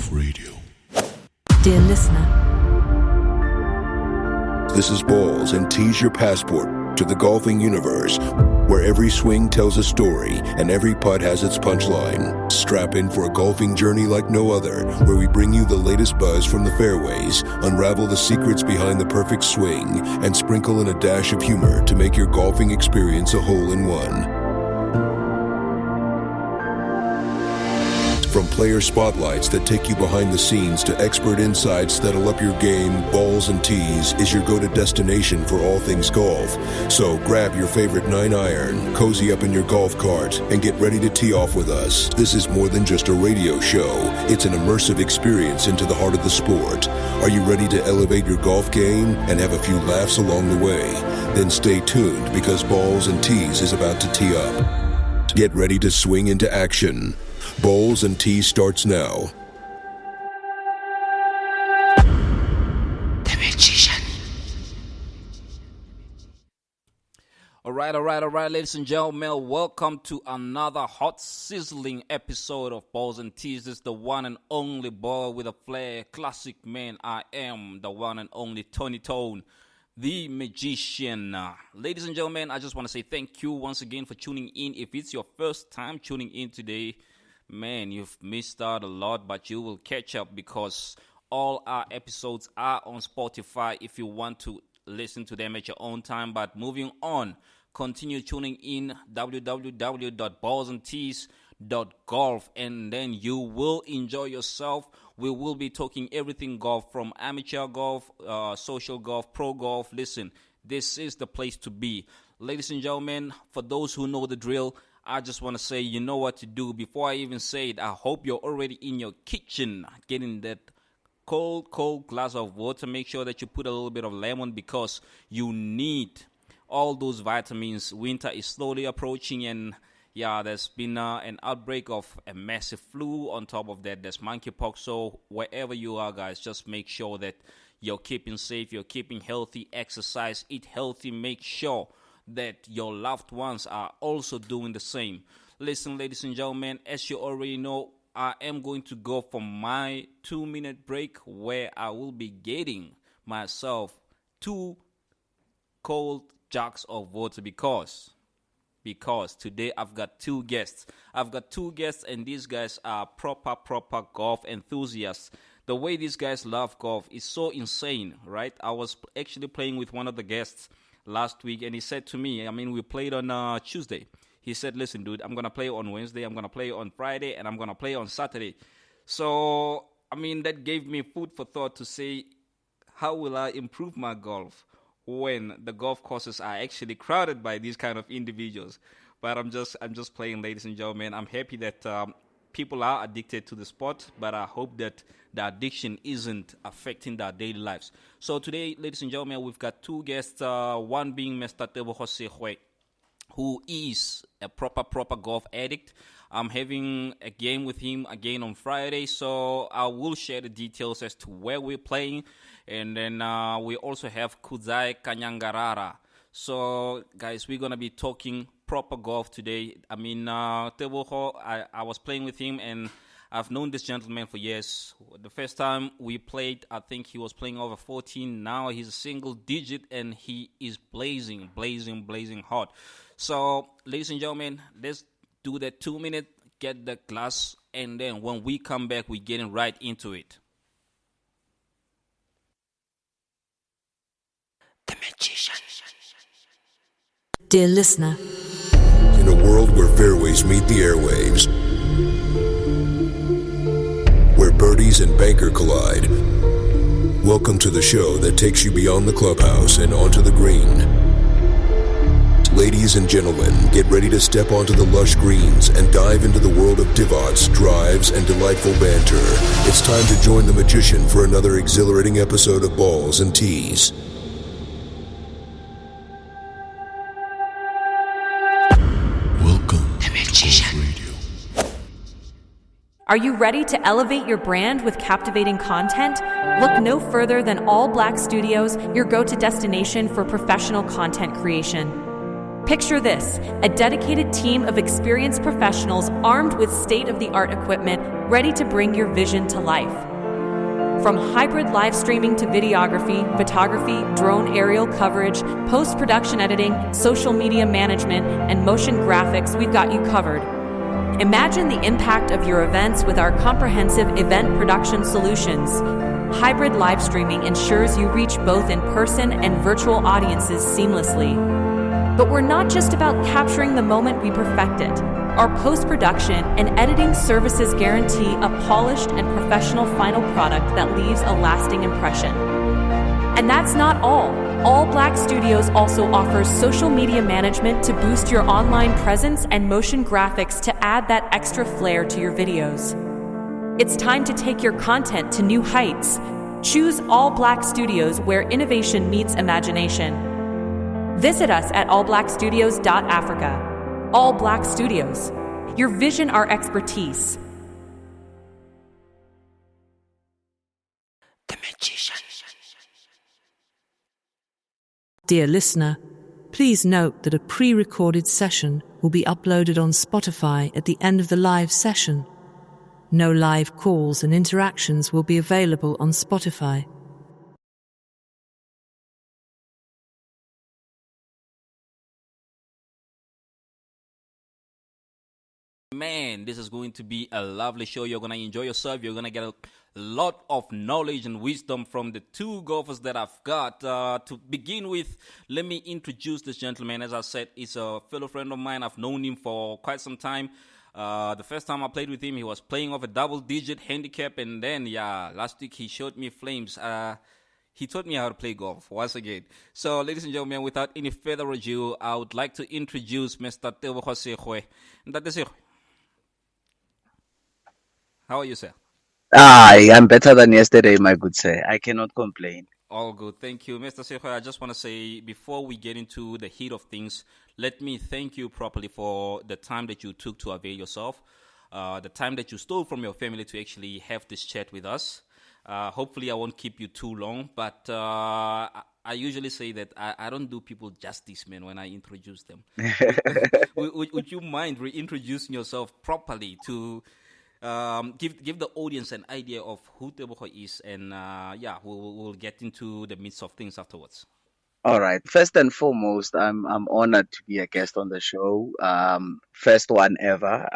Golf Radio. Dear listener, this is Balls and Tease, your passport to the golfing universe, where every swing tells a story and every putt has its punchline. Strap in for a golfing journey like no other, where we bring you the latest buzz from the fairways, unravel the secrets behind the perfect swing, and sprinkle in a dash of humor to make your golfing experience a hole-in-one. From player spotlights that take you behind the scenes to expert insights that'll up your game, Balls and Tees is your go-to destination for all things golf. So grab your favorite 9-iron, cozy up in your golf cart, and get ready to tee off with us. This is more than just a radio show. It's an immersive experience into the heart of the sport. Are you ready to elevate your golf game and have a few laughs along the way? Then stay tuned, because Balls and Tees is about to tee up. Get ready to swing into action. Bowls and Tees starts now. The Magician. All right, ladies and gentlemen, welcome to another hot, sizzling episode of Balls and Tees. This is the one and only ball with a flair, classic man. I am the one and only Tony Tone, the Magician. Ladies and gentlemen, I just want to say thank you once again for tuning in. If it's your first time tuning in today, man, you've missed out a lot, but you will catch up because all our episodes are on Spotify if you want to listen to them at your own time. But moving on, continue tuning in www.ballsandtees.golf, and then you will enjoy yourself. We will be talking everything golf, from amateur golf, social golf, pro golf. Listen, this is the place to be. Ladies and gentlemen, for those who know the drill, I just want to say, you know what to do. Before I even say it, I hope you're already in your kitchen getting that cold glass of water. Make sure that you put a little bit of lemon, because you need all those vitamins. Winter is slowly approaching, and yeah, there's been an outbreak of a massive flu. On top of that, there's monkeypox. So wherever you are, guys, just make sure that you're keeping safe, you're keeping healthy, exercise, eat healthy, make sure that your loved ones are also doing the same. Listen, ladies and gentlemen, as you already know, I am going to go for my 2-minute break, where I will be getting myself 2 cold jugs of water, because today I've got 2 guests. And these guys are proper golf enthusiasts. The way these guys love golf is so insane, right? I was actually playing with one of the guests last week, and he said to me, we played on Tuesday. He said, listen, dude, I'm going to play on Wednesday, I'm going to play on Friday, and I'm going to play on Saturday. So, that gave me food for thought to say, how will I improve my golf when the golf courses are actually crowded by these kind of individuals? But I'm just playing, ladies and gentlemen. I'm happy that people are addicted to the sport, but I hope that the addiction isn't affecting their daily lives. So today, ladies and gentlemen, we've got 2 guests, one being Mr. Tebogo Segwe, who is a proper golf addict. I'm having a game with him again on Friday, so I will share the details as to where we're playing. And then we also have Kudzai Kanyangarara. So, guys, we're going to be talking proper golf today. Tebogo, I was playing with him, and I've known this gentleman for years. The first time we played, I think he was playing over 14. Now he's a single digit, and he is blazing hot. So, ladies and gentlemen, let's do that 2-minute, get the glass, and then when we come back, we're getting right into it. The Magician. dear listener. In a world where fairways meet the airwaves, where birdies and banker collide, welcome to the show that takes you beyond the clubhouse and onto the green. Ladies and gentlemen, get ready to step onto the lush greens and dive into the world of divots, drives, and delightful banter. It's time to join the Magician for another exhilarating episode of Balls and Tees. Welcome The to Magician. Golf Radio. Are you ready to elevate your brand with captivating content? Look no further than All Black Studios, your go-to destination for professional content creation. Picture this, a dedicated team of experienced professionals armed with state-of-the-art equipment ready to bring your vision to life. From hybrid live streaming to videography, photography, drone aerial coverage, post-production editing, social media management, and motion graphics, we've got you covered. Imagine the impact of your events with our comprehensive event production solutions. Hybrid live streaming ensures you reach both in-person and virtual audiences seamlessly. But we're not just about capturing the moment, we perfect it. Our post-production and editing services guarantee a polished and professional final product that leaves a lasting impression. And that's not all. All Black Studios also offers social media management to boost your online presence and motion graphics to add that extra flair to your videos. It's time to take your content to new heights. Choose All Black Studios, where innovation meets imagination. Visit us at allblackstudios.africa. All Black Studios. Your vision, our expertise. The Magician. Dear listener, please note that a pre-recorded session will be uploaded on Spotify at the end of the live session. No live calls and interactions will be available on Spotify. Man, this is going to be a lovely show. You're going to enjoy yourself. You're going to get a lot of knowledge and wisdom from the two golfers that I've got. To begin with, let me introduce this gentleman. As I said, he's a fellow friend of mine. I've known him for quite some time. The first time I played with him, he was playing off a double-digit handicap. And then, last week he showed me flames. He taught me how to play golf once again. So, ladies and gentlemen, without any further ado, I would like to introduce Mr. Tebogo Segwe. Ntate Segwe, how are you, sir? I'm better than yesterday, my good sir. I cannot complain. All good. Thank you. Mr. Segwe, I just want to say, before we get into the heat of things, let me thank you properly for the time that you took to avail yourself, the time that you stole from your family to actually have this chat with us. Hopefully, I won't keep you too long, but I usually say that I don't do people justice, man, when I introduce them. Would you mind reintroducing yourself properly to give the audience an idea of who Tebogo is, and we'll get into the midst of things afterwards. All right. First and foremost, I'm honored to be a guest on the show. First one ever.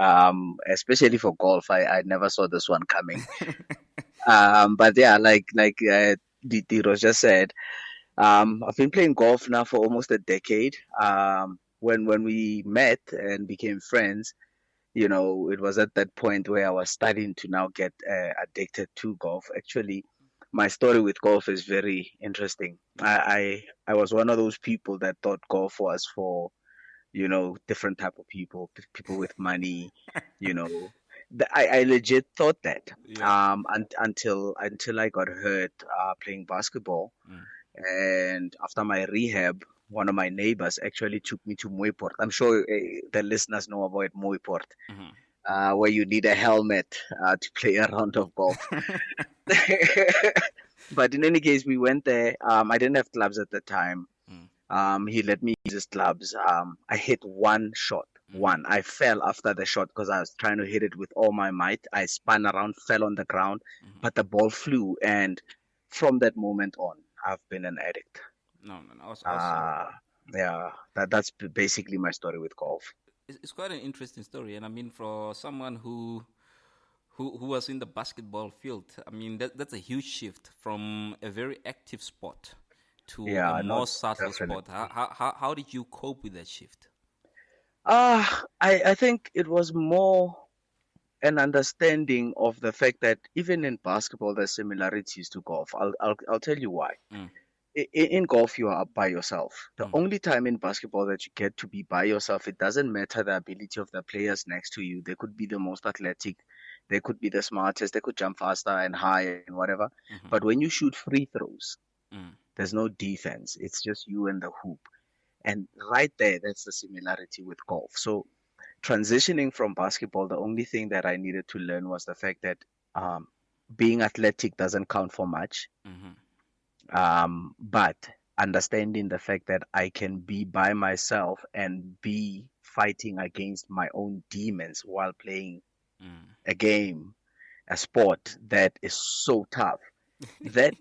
Especially for golf. I never saw this one coming. But yeah, like Diro just said, I've been playing golf now for almost a decade. When we met and became friends, it was at that point where I was starting to now get addicted to golf. Actually, my story with golf is very interesting. I was one of those people that thought golf was for, different type of people, people with money, I legit thought that. Yeah. Until I got hurt playing basketball. And after my rehab, one of my neighbors actually took me to Mooiport. I'm sure the listeners know about Mooiport, where you need a helmet to play a round of golf. But in any case, we went there. I didn't have clubs at the time. He let me use his clubs. I hit one shot. One. I fell after the shot because I was trying to hit it with all my might. I spun around, fell on the ground, but the ball flew. And from that moment on, I've been an addict. No. Awesome. That's basically my story with golf. It's quite an interesting story, and I mean, for someone who was in the basketball field, I mean, that's a huge shift from a very active sport to a more subtle sport. How did you cope with that shift? I think it was more an understanding of the fact that even in basketball, there's similarities to golf. I'll tell you why. In golf, you are by yourself. The only time in basketball that you get to be by yourself, it doesn't matter the ability of the players next to you. They could be the most athletic, they could be the smartest, they could jump faster and higher and whatever. But when you shoot free throws, there's no defense. It's just you and the hoop. And right there, that's the similarity with golf. So transitioning from basketball, the only thing that I needed to learn was the fact that being athletic doesn't count for much. But understanding the fact that I can be by myself and be fighting against my own demons while playing a game, a sport that is so tough. That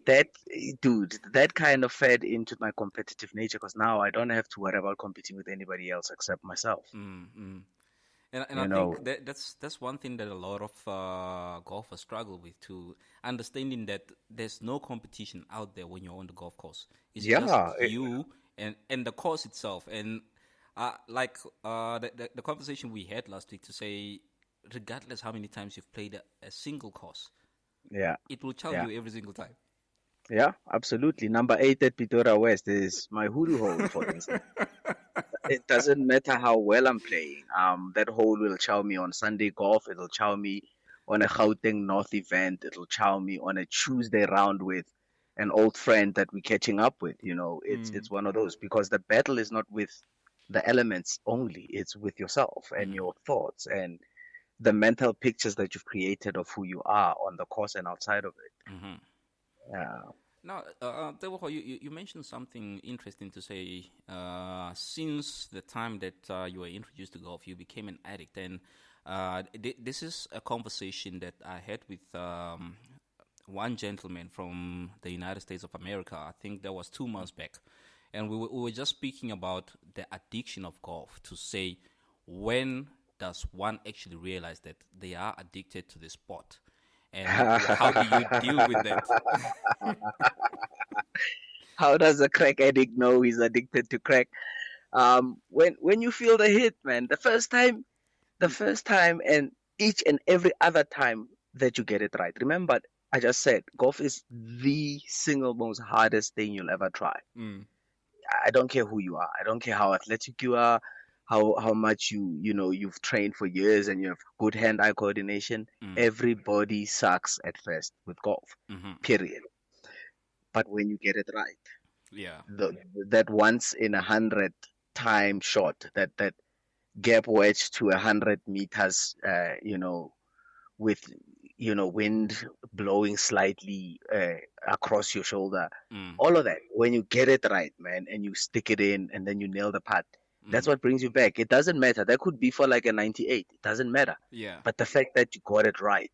dude, that kind of fed into my competitive nature because now I don't have to worry about competing with anybody else except myself. And I You know, think that's one thing that a lot of golfers struggle with too, understanding that there's no competition out there when you're on the golf course. It's yeah, just you and the course itself. And the conversation we had last week to say, regardless how many times you've played a single course, yeah, it will charm yeah, you every single time. yeah, absolutely. Number 8 at Pretoria West is my hoodoo hole, for instance. It doesn't matter how well I'm playing. That hole will chow me on Sunday golf. It'll chow me on a Gauteng North event. It'll chow me on a Tuesday round with an old friend that we're catching up with. You know, it's one of those because the battle is not with the elements only. It's with yourself and your thoughts and the mental pictures that you've created of who you are on the course and outside of it. Yeah. Now, Tebogo, you mentioned something interesting to say. Since the time that you were introduced to golf, you became an addict. And this is a conversation that I had with one gentleman from the United States of America. I think that was 2 months back. And we were just speaking about the addiction of golf to say, when does one actually realize that they are addicted to the sport? And how do you deal with that? How does a crack addict know he's addicted to crack? When you feel the hit, man, the first time, and each and every other time that you get it right. Remember, I just said golf is the single most hardest thing you'll ever try. I don't care who you are. I don't care how athletic you are, how much you've trained for years and you have good hand-eye coordination. Everybody sucks at first with golf. Period. But when you get it right, Yeah. that once in 100 time shot, that gap wedge to 100 meters, with wind blowing slightly across your shoulder, all of that. When you get it right, man, and you stick it in, and then you nail the putt, that's what brings you back. It doesn't matter. That could be for like a 98. It doesn't matter. Yeah. But the fact that you got it right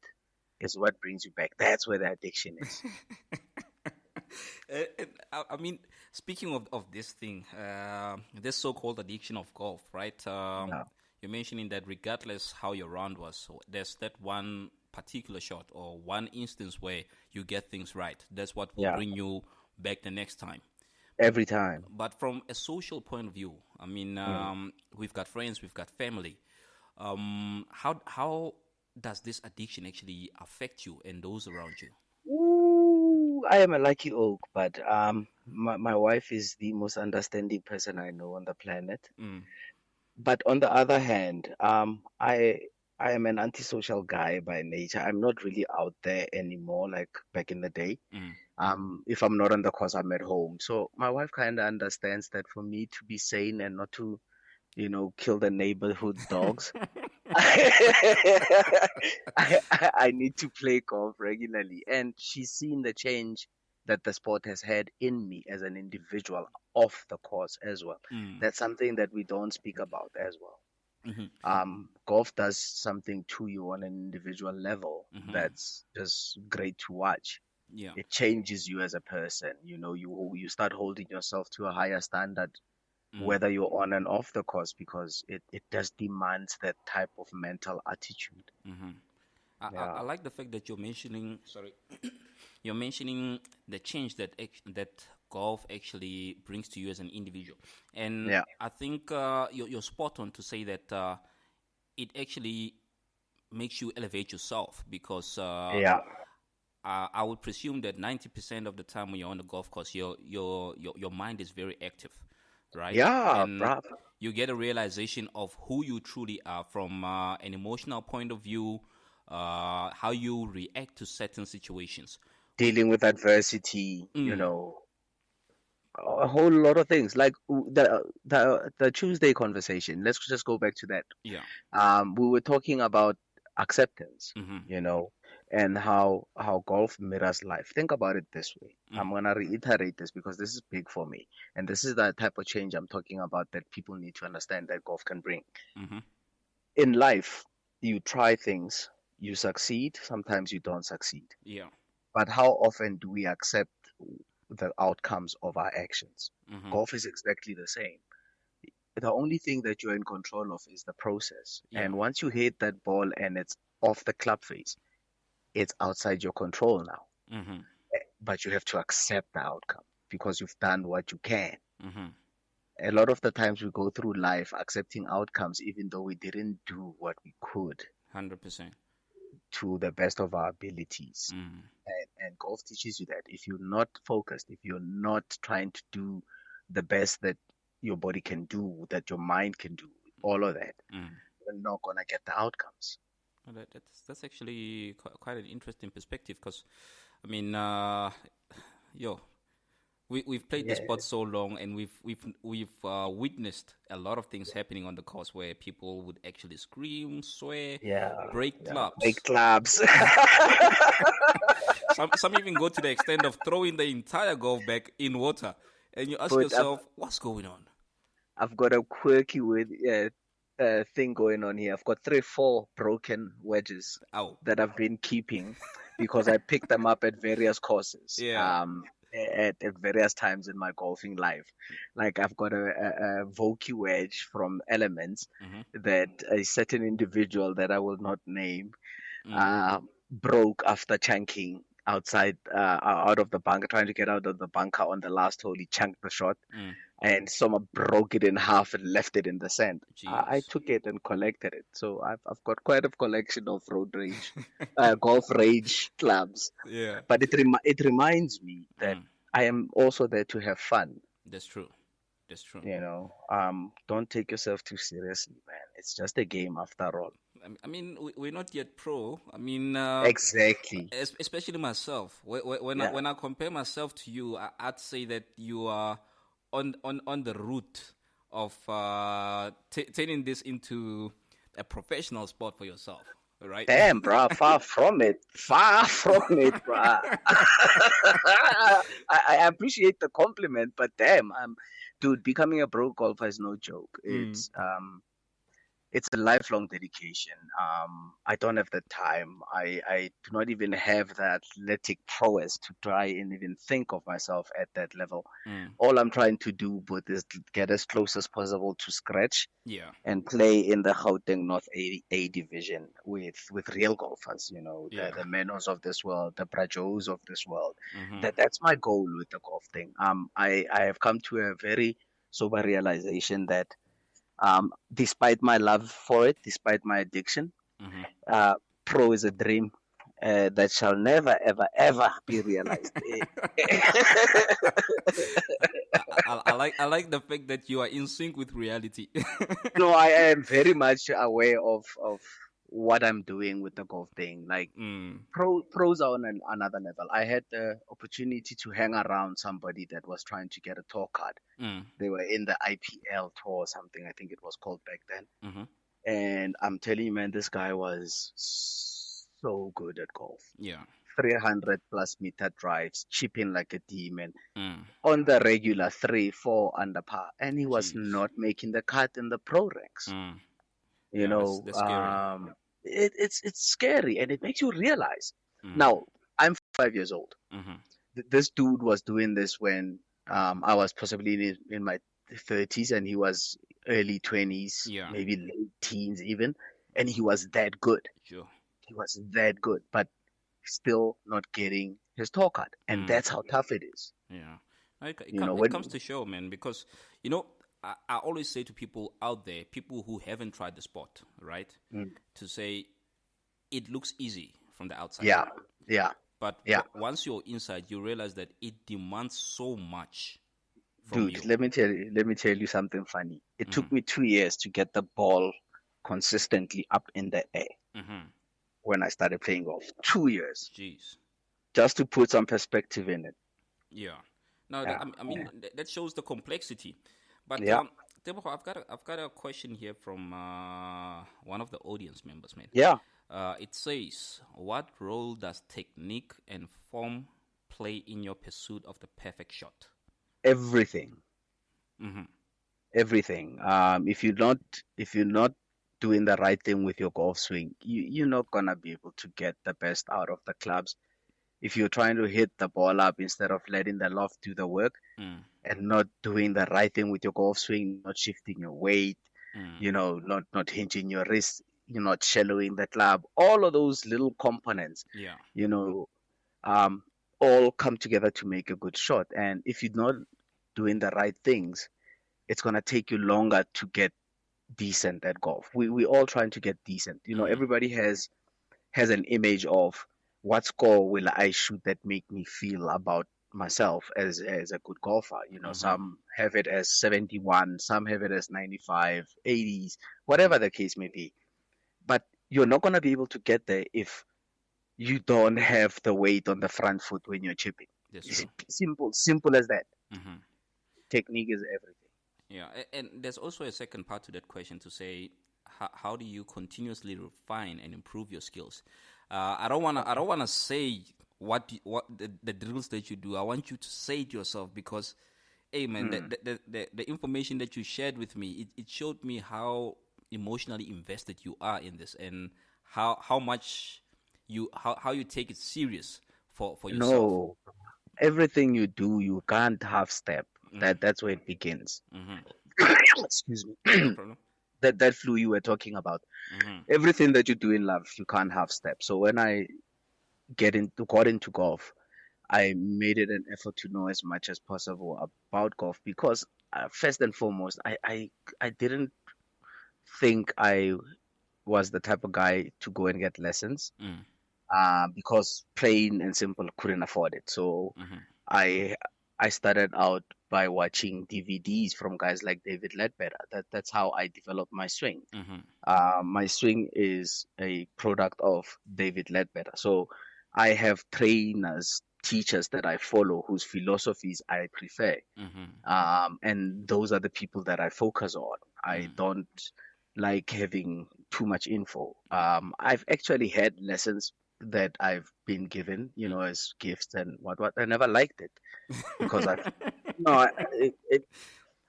is what brings you back. That's where the addiction is. I mean, speaking of this thing, this so-called addiction of golf, right? You're mentioning that regardless how your round was, so there's that one particular shot or one instance where you get things right. That's what will bring you back the next time. Every time. But from a social point of view, I mean, we've got friends, we've got family. How does this addiction actually affect you and those around you? Ooh, I am a lucky oak, but my wife is the most understanding person I know on the planet. But on the other hand, I am an antisocial guy by nature. I'm not really out there anymore like back in the day. If I'm not on the course, I'm at home. So my wife kind of understands that for me to be sane and not to, kill the neighborhood dogs, I need to play golf regularly. And she's seen the change that the sport has had in me as an individual off the course as well. That's something that we don't speak about as well. Golf does something to you on an individual level that's just great to watch. Yeah. It changes you as a person. You start holding yourself to a higher standard, whether you're on and off the course, because it just demands that type of mental attitude. I like the fact that you're mentioning. Sorry, you're mentioning the change that golf actually brings to you as an individual, and I think you're spot on to say that it actually makes you elevate yourself because I would presume that 90% of the time when you're on the golf course, your mind is very active, right? Yeah, and bruv. you get a realization of who you truly are from an emotional point of view, how you react to certain situations. Dealing with adversity, a whole lot of things. Like the Tuesday conversation. Let's just go back to that. Yeah. We were talking about acceptance, and how golf mirrors life. Think about it this way. I'm gonna reiterate this because this is big for me, and this is the type of change I'm talking about that people need to understand that golf can bring. Mm-hmm. In life, you try things, you succeed, sometimes you don't succeed. Yeah. But how often do we accept the outcomes of our actions? Mm-hmm. Golf is exactly the same. The only thing that you're in control of is the process. Yeah. And once you hit that ball and it's off the club face, it's outside your control now. Mm-hmm. But you have to accept the outcome because you've done what you can. Mm-hmm. A lot of the times we go through life accepting outcomes even though we didn't do what we could 100%. to the best of our abilities. Mm-hmm. And golf teaches you that if you're not focused, if you're not trying to do the best that your body can do, that your mind can do, all of that, you're not going to get the outcomes. Well, that's actually quite an interesting perspective because, I mean, we've played the sport so long, and we've witnessed a lot of things happening on the course where people would actually scream, swear, break clubs. Break clubs. Some even go to the extent of throwing the entire golf bag in water, and you ask yourself, what's going on? I've got a quirky thing going on here. I've got 3-4 broken wedges that I've been keeping because I picked them up at various courses. At various times in my golfing life. Like I've got a Vokey wedge from Elements that a certain individual that I will not name broke after chunking outside out of the bunker, trying to get out of the bunker on the last hole. He chunked the shot and someone broke it in half and left it in the sand. I took it and collected it. So I've got quite a collection of road rage, golf rage clubs. Yeah. But it reminds me that I am also there to have fun. That's true. You know, don't take yourself too seriously, man. It's just a game after all. I mean, we're not yet pro. I mean, exactly. Especially myself. When I compare myself to you, I'd say that you are on the route of turning this into a professional sport for yourself. Right? Damn, bro, far from it, bro. I appreciate the compliment, but damn, dude, becoming a pro golfer is no joke. It's a lifelong dedication. I don't have the time. I do not even have the athletic prowess to try and even think of myself at that level. All I'm trying to do but is get as close as possible to scratch and play in the Gauteng North A division with real golfers, you know, the Menos of this world, the Brajos of this world. That's my goal with the golf thing. I have come to a very sober realization that despite my love for it, despite my addiction, pro is a dream that shall never, ever, ever be realized. I like the fact that you are in sync with reality. No, I am very much aware of what I'm doing with the golf thing. Like pros are on another level. I had the opportunity to hang around somebody that was trying to get a tour card. They were in the IPL tour or something, I think it was called back then. And I'm telling you, man, this guy was so good at golf. 300 plus meter drives, chipping like a demon. On the regular 3-4 under par. And he was not making the cut in the pro ranks. You know, that's scary. It's scary, and it makes you realize. Now, I'm 5 years old. This dude was doing this when I was possibly in my 30s, and he was early 20s, maybe late teens even, and he was that good. He was that good, but still not getting his tour card, and that's how tough it is. It comes to show, man, because, you know, I always say to people out there, people who haven't tried the sport, right, to say it looks easy from the outside. But once you're inside, you realize that it demands so much from you. Dude, let me tell you something funny. It took me 2 years to get the ball consistently up in the air when I started playing golf. 2 years. Jeez. Just to put some perspective in it. I mean, that shows the complexity. But Teboho, I've got a question here from one of the audience members, man. Yeah. It says, what role does technique and form play in your pursuit of the perfect shot? Everything. Mm-hmm. Everything. If you're not doing the right thing with your golf swing, you're not gonna be able to get the best out of the clubs. If you're trying to hit the ball up instead of letting the loft do the work, and not doing the right thing with your golf swing, not shifting your weight, not hinging your wrist, you're not shallowing the club, all of those little components, Yeah. you know, all come together to make a good shot. And if you're not doing the right things, it's gonna take you longer to get decent at golf. We all trying to get decent. Everybody has an image of what score will I shoot that make me feel about myself as a good golfer. Some have it as 71, some have it as 95, 80s, whatever the case may be. But you're not going to be able to get there if you don't have the weight on the front foot when you're chipping. That's true. Simple as that. Mm-hmm. Technique is everything. Yeah, and there's also a second part to that question to say, how do you continuously refine and improve your skills? I don't wanna say what the drills that you do. I want you to say it yourself, because, hey man, the information that you shared with me, it showed me how emotionally invested you are in this, and how much you take it serious for yourself. No, everything you do, you can't half step. That's where it begins. Excuse me. No problem. That flu you were talking about. Everything that you do in life, you can't half step. So when I got into golf, I made it an effort to know as much as possible about golf, because first and foremost, I didn't think I was the type of guy to go and get lessons, because plain and simple couldn't afford it. So I started out by watching DVDs from guys like David Ledbetter. That's how I developed my swing. My swing is a product of David Ledbetter. So I have trainers, teachers that I follow whose philosophies I prefer. And those are the people that I focus on. I don't like having too much info. I've actually had lessons that I've been given, as gifts and what. I never liked it, because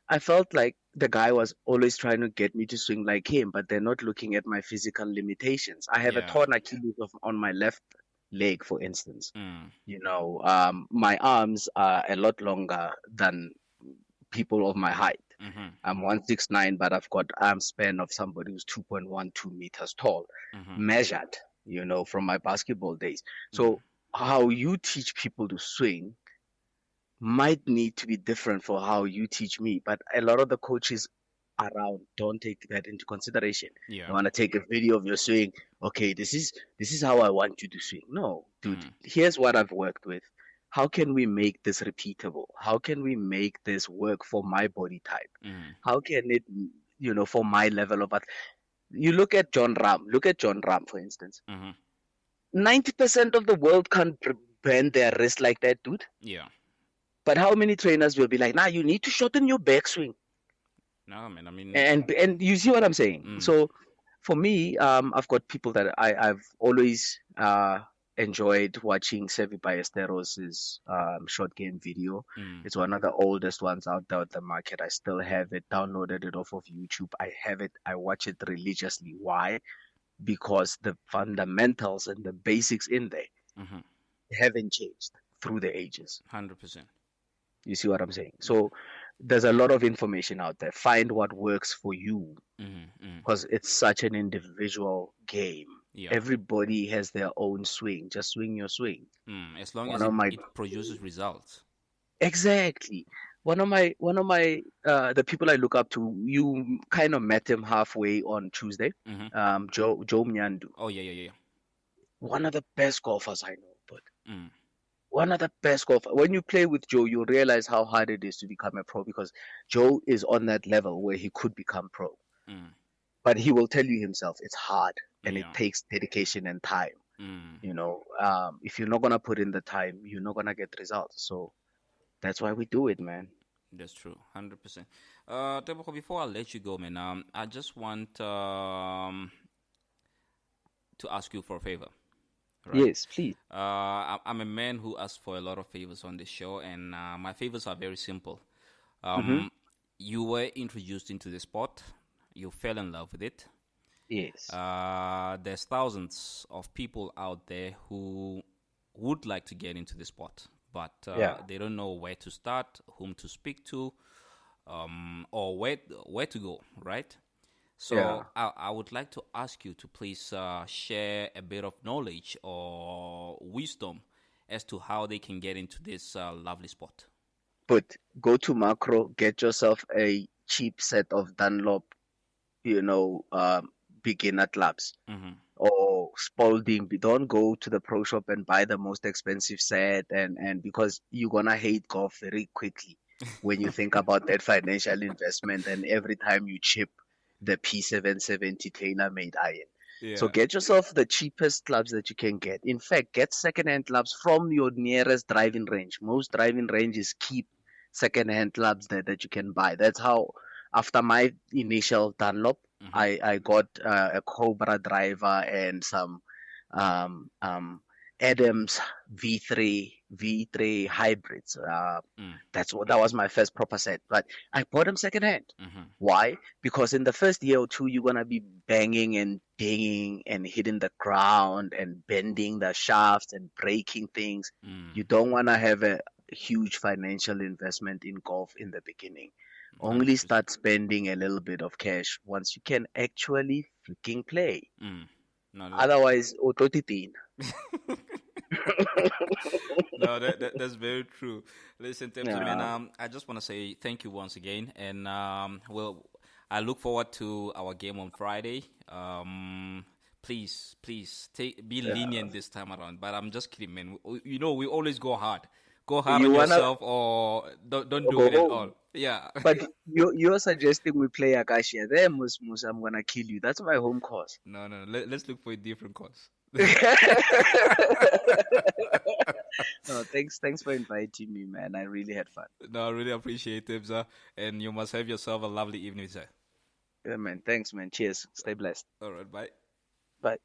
I felt like the guy was always trying to get me to swing like him, but they're not looking at my physical limitations. I have a torn Achilles on my left leg, for instance. My arms are a lot longer than people of my height. I'm 169, but I've got arm span of somebody who's 2.12 meters tall, measured, from my basketball days. So how you teach people to swing might need to be different for how you teach me, but a lot of the coaches around don't take that into consideration. You want to take a video of your swing. Okay, this is how I want you to swing. No, dude, here's what I've worked with. How can we make this repeatable? How can we make this work for my body type? How can it, for my level of art? You look at John Ram. Look at John Ram, for instance. 90% of the world can't bend their wrist like that, dude. Yeah. But how many trainers will be like, nah, you need to shorten your backswing. No, man, I mean... And you see what I'm saying? So for me, I've got people that I've always enjoyed watching Sevi Ballesteros' short game video. It's one of the oldest ones out there at the market. I still have it, downloaded it off of YouTube. I have it. I watch it religiously. Why? Because the fundamentals and the basics in there haven't changed through the ages. 100%. You see what I'm saying? So there's a lot of information out there. Find what works for you, because it's such an individual game. Everybody has their own swing. Just swing your swing. As long as it produces results. Exactly. One of my the people I look up to, you kind of met him halfway on Tuesday. Joe Mnyandu. Oh yeah. One of the best golfers I know, but one of the best golfers. When you play with Joe, you realize how hard it is to become a pro, because Joe is on that level where he could become pro. But he will tell you himself it's hard, and it takes dedication and time. If you're not gonna put in the time, you're not gonna get results. So that's why we do it, man. That's true, 100%. Tebogo, before I let you go, man, I just want to ask you for a favor. Right? Yes, please. I'm a man who asks for a lot of favors on this show, and my favors are very simple. You were introduced into the sport. You fell in love with it. Yes. There's thousands of people out there who would like to get into the sport, but they don't know where to start, whom to speak to, or where to go, right? So I would like to ask you to please share a bit of knowledge or wisdom as to how they can get into this lovely sport. But go to Macro, get yourself a cheap set of Dunlop, beginner clubs. Or Spalding. Don't go to the pro shop and buy the most expensive set, and because you're gonna hate golf very quickly when you think about that financial investment, and every time you chip the P770 tailor-made iron. Yeah. So get yourself the cheapest clubs that you can get. In fact, get second-hand clubs from your nearest driving range. Most driving ranges keep second-hand clubs that you can buy. That's how, after my initial Dunlop, I got a Cobra driver and some Adams V3 hybrids. That was my first proper set. But I bought them secondhand. Why? Because in the first year or two, you're gonna be banging and dinging and hitting the ground and bending the shafts and breaking things. You don't wanna have a huge financial investment in golf in the beginning. Only start spending a little bit of cash once you can actually freaking play. Otherwise, autotitin. No, that's very true. Listen, man, I just want to say thank you once again, and I look forward to our game on Friday. Please, be lenient this time around. But I'm just kidding, man. We always go hard. Go hard on yourself, or don't do it at all. Yeah. But you're suggesting we play Acacia. There, Mus, I'm gonna kill you. That's my home course. No. Let's look for a different course. No, thanks for inviting me, man. I really had fun. No, I really appreciate it, sir. And you must have yourself a lovely evening, sir. Yeah, man. Thanks, man. Cheers. Stay blessed. All right, bye. Bye.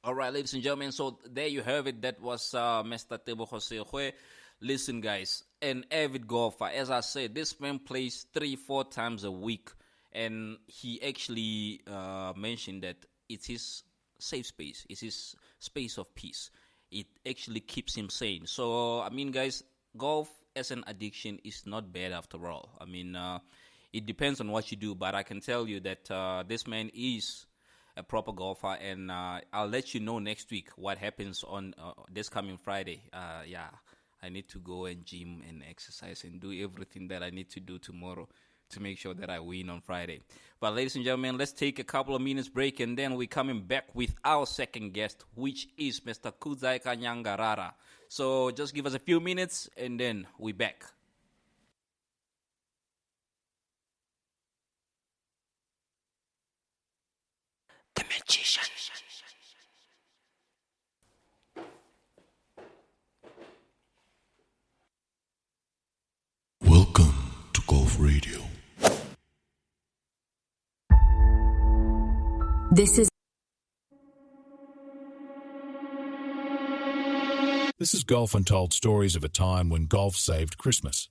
All right, ladies and gentlemen, so there you have it. That was Mr. Tebogo Segoe. Listen, guys, an avid golfer. As I said, this man plays 3-4 times a week. And he actually mentioned that it's his safe space. It's his space of peace. It actually keeps him sane. So, I mean, guys, golf as an addiction is not bad after all. I mean, it depends on what you do. But I can tell you that this man is a proper golfer, and I'll let you know next week what happens on this coming Friday. I need to go and gym and exercise and do everything that I need to do tomorrow to make sure that I win on Friday. But ladies and gentlemen, let's take a couple of minutes break, and then we're coming back with our second guest, which is Mr. Kuzaika Nyangarara. So just give us a few minutes, and then we're back. The Magician. Welcome to Golf Radio. This is Golf Untold, stories of a time when golf saved Christmas.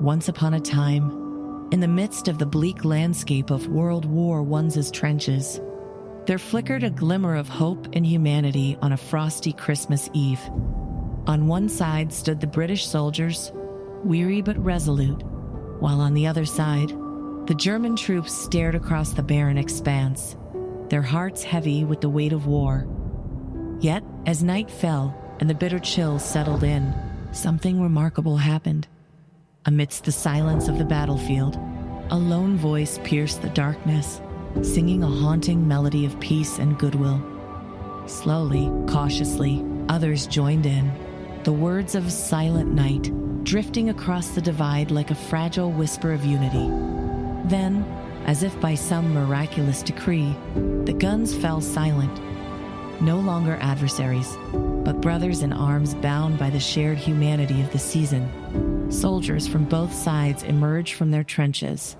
Once upon a time, in the midst of the bleak landscape of World War I's trenches, there flickered a glimmer of hope and humanity on a frosty Christmas Eve. On one side stood the British soldiers, weary but resolute, while on the other side, the German troops stared across the barren expanse, their hearts heavy with the weight of war. Yet, as night fell and the bitter chills settled in, something remarkable happened. Amidst the silence of the battlefield, a lone voice pierced the darkness, singing a haunting melody of peace and goodwill. Slowly, cautiously, others joined in, the words of Silent Night drifting across the divide like a fragile whisper of unity. Then, as if by some miraculous decree, the guns fell silent. no longer adversaries, but brothers in arms bound by the shared humanity of the season. Soldiers from both sides emerge from their trenches,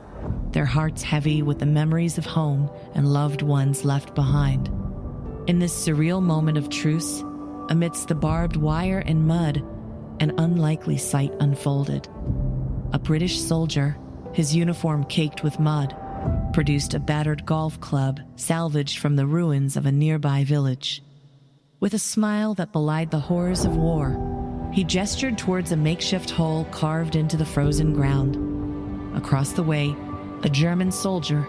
their hearts heavy with the memories of home and loved ones left behind. In this surreal moment of truce, amidst the barbed wire and mud, an unlikely sight unfolded. A British soldier, his uniform caked with mud, produced a battered golf club salvaged from the ruins of a nearby village. With a smile that belied the horrors of war, he gestured towards a makeshift hole carved into the frozen ground. Across the way, a German soldier,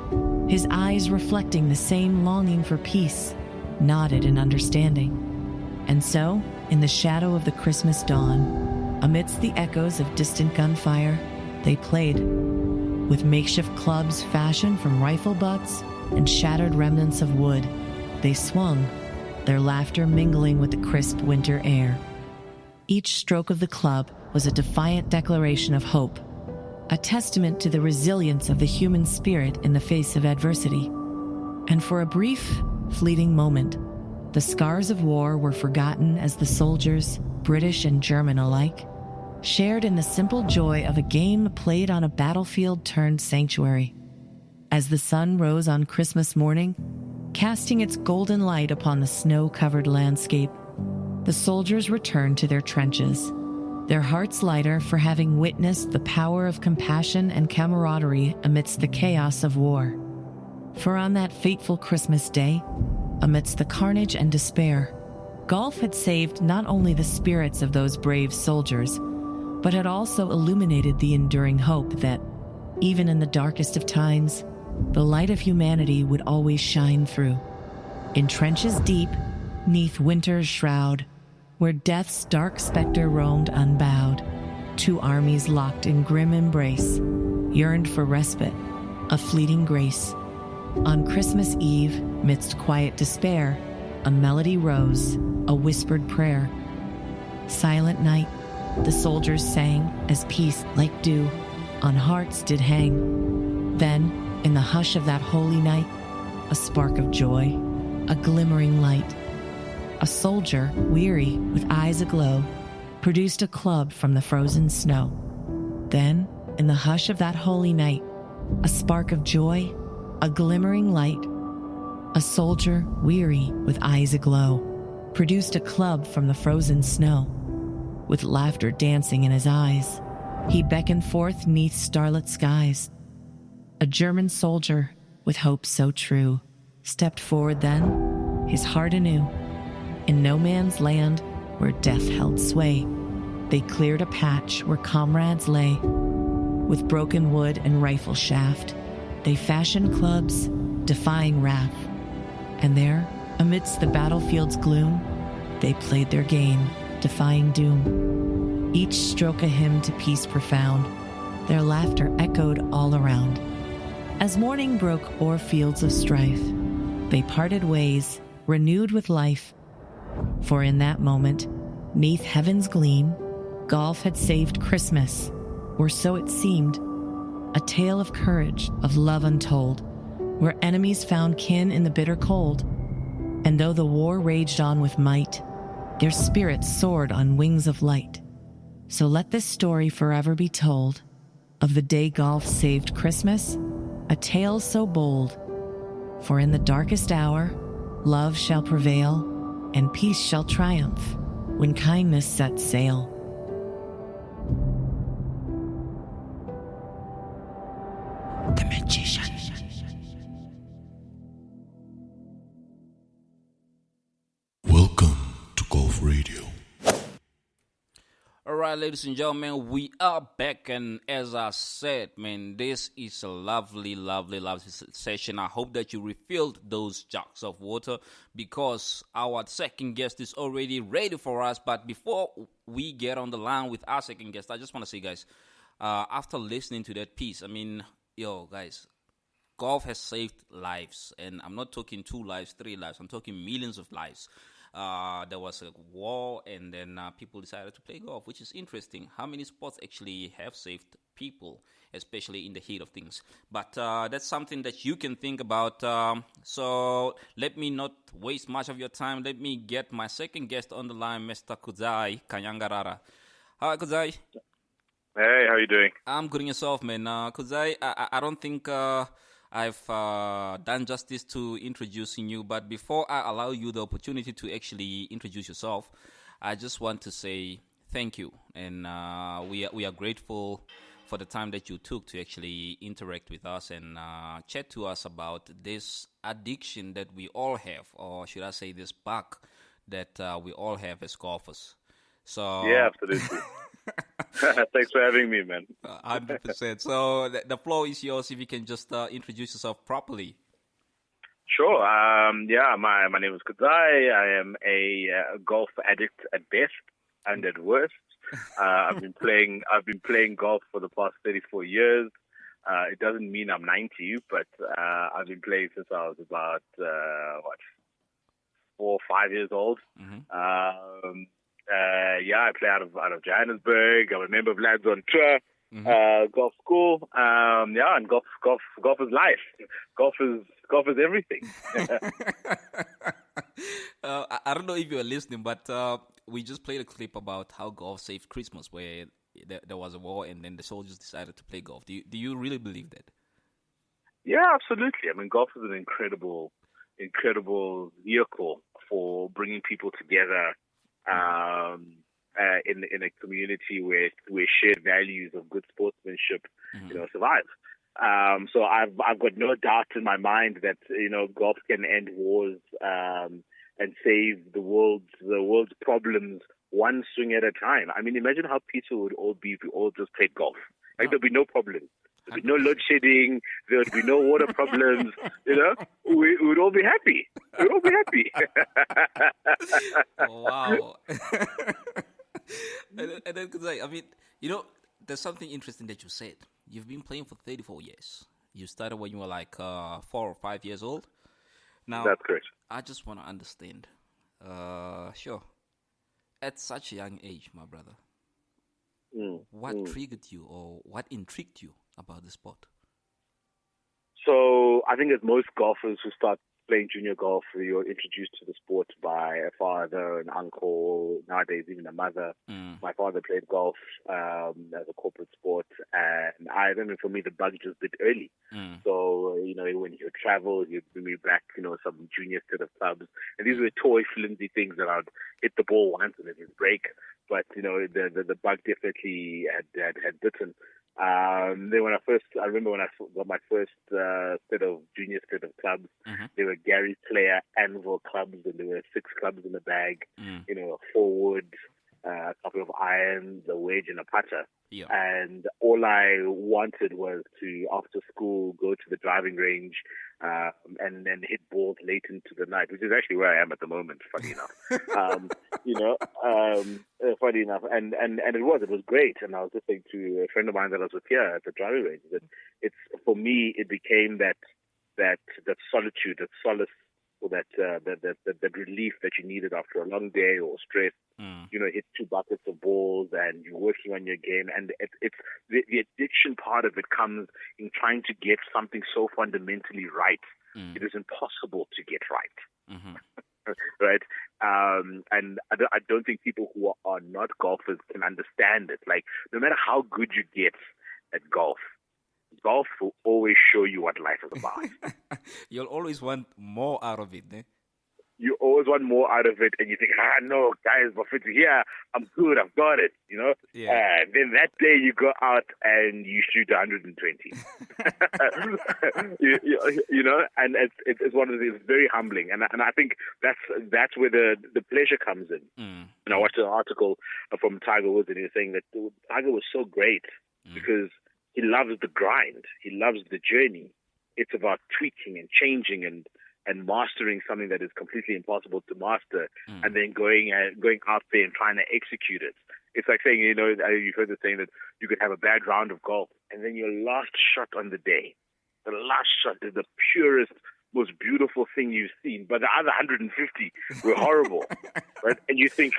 his eyes reflecting the same longing for peace, nodded in understanding. And so, in the shadow of the Christmas dawn, amidst the echoes of distant gunfire, they played. With makeshift clubs fashioned from rifle butts and shattered remnants of wood, they swung, their laughter mingling with the crisp winter air. Each stroke of the club was a defiant declaration of hope, a testament to the resilience of the human spirit in the face of adversity. And for a brief, fleeting moment, the scars of war were forgotten as the soldiers, British and German alike, shared in the simple joy of a game played on a battlefield turned sanctuary. As the sun rose on Christmas morning, casting its golden light upon the snow-covered landscape, the soldiers returned to their trenches, their hearts lighter for having witnessed the power of compassion and camaraderie amidst the chaos of war. For on that fateful Christmas day, amidst the carnage and despair, golf had saved not only the spirits of those brave soldiers, but had also illuminated the enduring hope that, even in the darkest of times, the light of humanity would always shine through. In trenches deep, 'neath winter's shroud, where death's dark specter roamed unbowed, two armies locked in grim embrace, yearned for respite, a fleeting grace. On Christmas Eve, midst quiet despair, a melody rose, a whispered prayer. Silent night, the soldiers sang as peace like dew on hearts did hang. Then, in the hush of that holy night, a spark of joy, a glimmering light. A soldier, weary, with eyes aglow, produced a club from the frozen snow. Then, in the hush of that holy night, a spark of joy, a glimmering light. A soldier, weary, with eyes aglow, produced a club from the frozen snow. With laughter dancing in his eyes, he beckoned forth 'neath starlit skies. A German soldier, with hope so true, stepped forward then, his heart anew. In no man's land, where death held sway, they cleared a patch where comrades lay. With broken wood and rifle shaft, they fashioned clubs, defying wrath. And there, amidst the battlefield's gloom, they played their game, defying doom. Each stroke a hymn to peace profound, their laughter echoed all around. As morning broke o'er fields of strife, they parted ways, renewed with life. For in that moment, 'neath heaven's gleam, golf had saved Christmas, or so it seemed. A tale of courage, of love untold, where enemies found kin in the bitter cold. And though the war raged on with might, their spirits soared on wings of light. So let this story forever be told, of the day golf saved Christmas, a tale so bold. For in the darkest hour, love shall prevail, and peace shall triumph, when kindness sets sail. The Magician. Welcome to Golf Radio. All right, ladies and gentlemen, we are back, and as I said, man, this is a lovely, lovely, lovely session. I hope that you refilled those jugs of water, because our second guest is already ready for us. But before we get on the line with our second guest, I just want to say, guys, after listening to that piece, I mean, yo, guys, golf has saved lives, and I'm not talking 2 lives, 3 lives. I'm talking millions of lives. There was a war, and then people decided to play golf, which is interesting. How many sports actually have saved people, especially in the heat of things. But that's something that you can think about. So let me not waste much of your time. Let me get my second guest on the line, Mr. Kudzai Kanyangarara. Hi, Kudzai. Hey, how you doing? I'm good in yourself, man. Kudzai, I don't think I've done justice to introducing you, but before I allow you the opportunity to actually introduce yourself, I just want to say thank you, and we are grateful for the time that you took to actually interact with us and chat to us about this addiction that we all have, or should I say this bug that we all have as golfers. So yeah, absolutely. Thanks for having me, man. 100%. So the floor is yours if you can just introduce yourself properly. Sure. Yeah, my name is Kudzai. I am a golf addict at best and at worst. I've been playing golf for the past 34 years. It doesn't mean I'm 90, but I've been playing since I was about 4 or 5 years old. Mm-hmm. Yeah, I play out of Johannesburg. I'm a member of Lads on Tour, golf school. Yeah, and golf is life. Golf is everything. I don't know if you were listening, but we just played a clip about how golf saved Christmas, where there was a war and then the soldiers decided to play golf. Do you really believe that? Yeah, absolutely. I mean, golf is an incredible vehicle for bringing people together. In a community where shared values of good sportsmanship, survive. So I've got no doubt in my mind that golf can end wars and save the world's problems one swing at a time. I mean, imagine how peaceful it would all be if we all just played golf. Like there'd be no problems. There'd be no load shedding. There'd be no water problems. We would all be happy. We'd all be happy. Oh, wow. and then, I mean, there's something interesting that you said. You've been playing for 34 years. You started when you were like 4 or 5 years old. Now, that's correct. I just want to understand. Sure. At such a young age, my brother, what triggered you or what intrigued you about the sport? So I think as most golfers who start playing junior golf, you're introduced to the sport by a father, an uncle, nowadays even a mother. My father played golf as a corporate sport, and I remember for me the bug just bit early. So when he would travel, he'd bring me back, some junior set of clubs, and these were toy flimsy things that I'd hit the ball once and it would break. But the bug definitely had bitten. Then I remember when I got my first junior set of clubs, there were Gary Player Anvil clubs, and there were 6 clubs in the bag, a forward, a couple of irons, a wedge, and a putter. Yeah. And all I wanted was to, after school, go to the driving range and then hit balls late into the night, which is actually where I am at the moment, funny enough. Funny enough. And it was great. And I was just saying to a friend of mine that I was with here at the driving range that for me, it became that solitude, that solace, or that relief that you needed after a long day or stress. Hit 2 buckets of balls and you're working on your game. And it's the addiction part of it comes in trying to get something so fundamentally right. It is impossible to get right. Right? And I don't think people who are not golfers can understand it. Like, no matter how good you get at golf will always show you what life is about. You'll always want more out of it, eh? You always want more out of it, and you think, no, guys, but here, I'm good, I've got it, Yeah. And then that day you go out and you shoot 120. And it's one of these, it's very humbling, and I think that's where the pleasure comes in. And I watched an article from Tiger Woods, and he was saying that Tiger was so great because he loves the grind, he loves the journey. It's about tweaking and changing and mastering something that is completely impossible to master, and then going out there and trying to execute it. It's like saying, you've heard the saying that you could have a bad round of golf, and then your last shot on the day, the last shot is the purest, most beautiful thing you've seen, but the other 150 were horrible, right? And you think,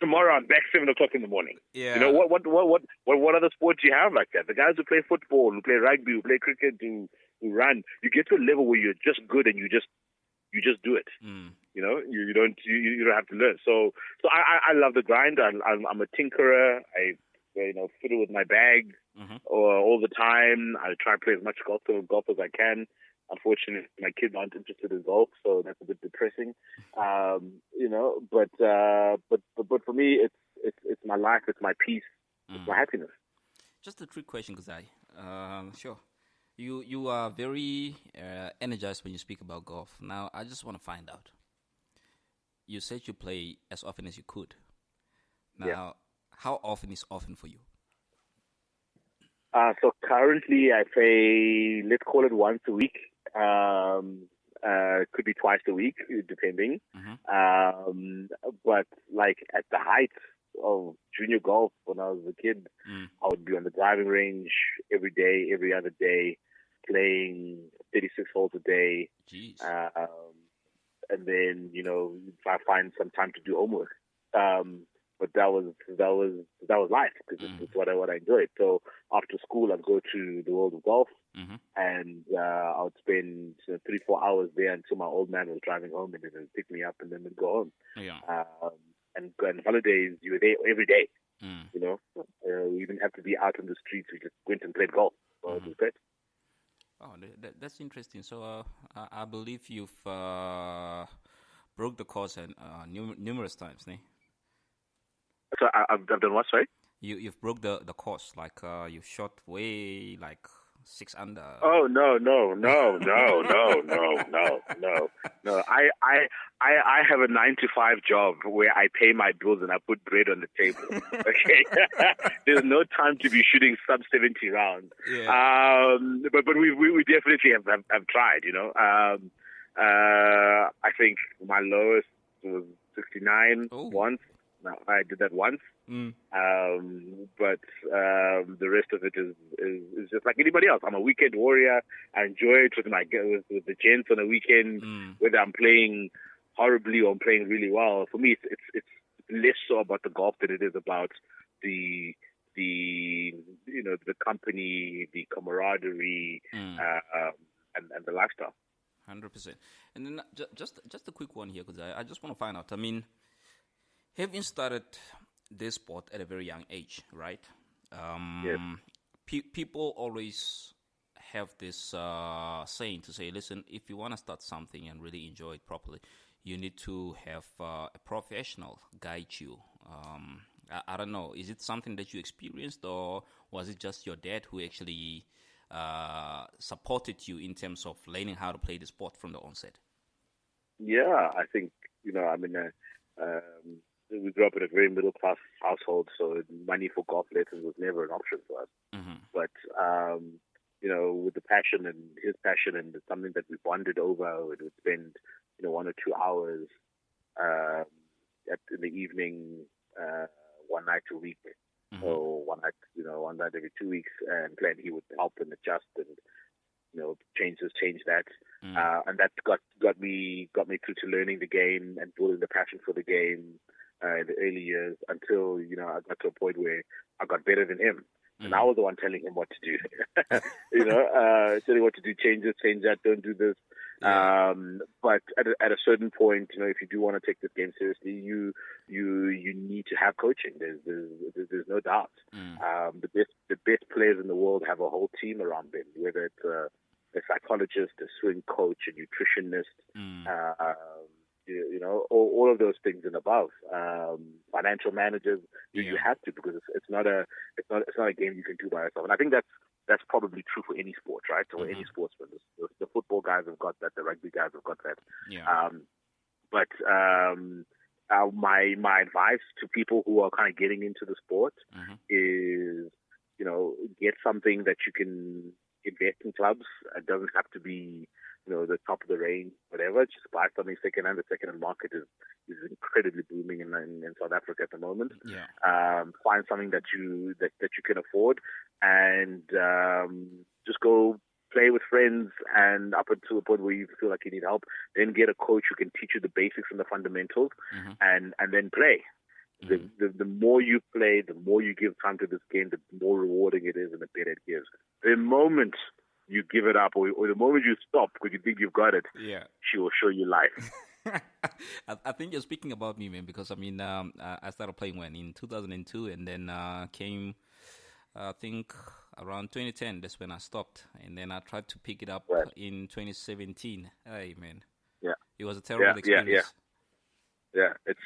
tomorrow I'm back 7 o'clock in the morning. Yeah. You know, what other sports do you have like that? The guys who play football, who play rugby, who play cricket, who run, you get to a level where you're just good and you just do it. You know, you don't have to learn. So I love the grind. I'm a tinkerer. I fiddle with my bag all the time. I try to play as much golf as I can. Unfortunately, my kids aren't interested in golf, so that's a bit depressing. You know, but for me, it's my life, it's my peace, it's my happiness. Just a trick question, Kuzai. Sure. You are very energized when you speak about golf. Now, I just want to find out. You said you play as often as you could. Now, how often is often for you? So currently I play, let's call it once a week. Could be twice a week, depending. But like at the height of junior golf, when I was a kid, I would be on the driving range every day, every other day, playing 36 holes a day. Jeez. And then, you know, if I find some time to do homework. But that was life, because it's what I enjoyed. So after school, I'd go to the World of Golf, and I would spend 3-4 hours there until my old man was driving home, and then he'd pick me up, and then we'd go home. Yeah. And holidays, you were there every day. You know, we didn't have to be out on the streets. We just went and played golf. So it was great. Oh, that's interesting. So I believe you've broke the course numerous times, ne? So I've done what, sorry? You've broke the course, like you've shot way like 6 under. Oh no. I have a 9-to-5 job where I pay my bills and I put bread on the table. Okay, there's no time to be shooting sub 70 rounds. Yeah. But we definitely have tried. You know, I think my lowest was 69 once. Now, I did that once, but the rest of it is just like anybody else. I'm a weekend warrior. I enjoy it with the gents on a weekend, whether I'm playing horribly or I'm playing really well. For me, it's less so about the golf than it is about the company, the camaraderie, and the lifestyle. 100%. And then just a quick one here, because I just want to find out. I mean, having started this sport at a very young age, right? Yes. People always have this saying to say, listen, if you want to start something and really enjoy it properly, you need to have a professional guide you. I don't know, is it something that you experienced, or was it just your dad who actually supported you in terms of learning how to play the sport from the onset? Yeah, I think, I mean, we grew up in a very middle-class household, so money for golf lessons was never an option for us. But, with the passion and his passion, and it's something that we bonded over, we would spend, 1 or 2 hours in the evening, one night a week, or one night every 2 weeks, and then he would help and adjust and, change this, change that. And that got me through to learning the game and building the passion for the game in the early years, until, I got to a point where I got better than him. And I was the one telling him what to do. Telling him what to do, change this, change that, don't do this. Yeah. But at a certain point, if you do want to take this game seriously, you need to have coaching. There's no doubt. The best players in the world have a whole team around them, whether it's a psychologist, a swing coach, a nutritionist, all of those things and above. Financial managers, you have to, because it's not a game you can do by yourself. And I think that's probably true for any sport, right? Or any sportsman. The football guys have got that. The rugby guys have got that. Yeah. But my advice to people who are kind of getting into the sport is, get something that you can invest in clubs. It doesn't have to be, the top of the range, whatever. Just buy something secondhand. The secondhand market is incredibly booming in South Africa at the moment. Yeah. Find something that you can afford, and just go play with friends, and up until the point where you feel like you need help, then get a coach who can teach you the basics and the fundamentals, and then play. The more you play, the more you give time to this game, the more rewarding it is and the better it gives. The moment you give it up or the moment you stop because you think you've got it, she will show you life. I think you're speaking about me, man, because I started playing in 2002, and then came, I think, around 2010. That's when I stopped, and then I tried to pick it up in 2017. Hey, man, it was a terrible experience. Yeah, it's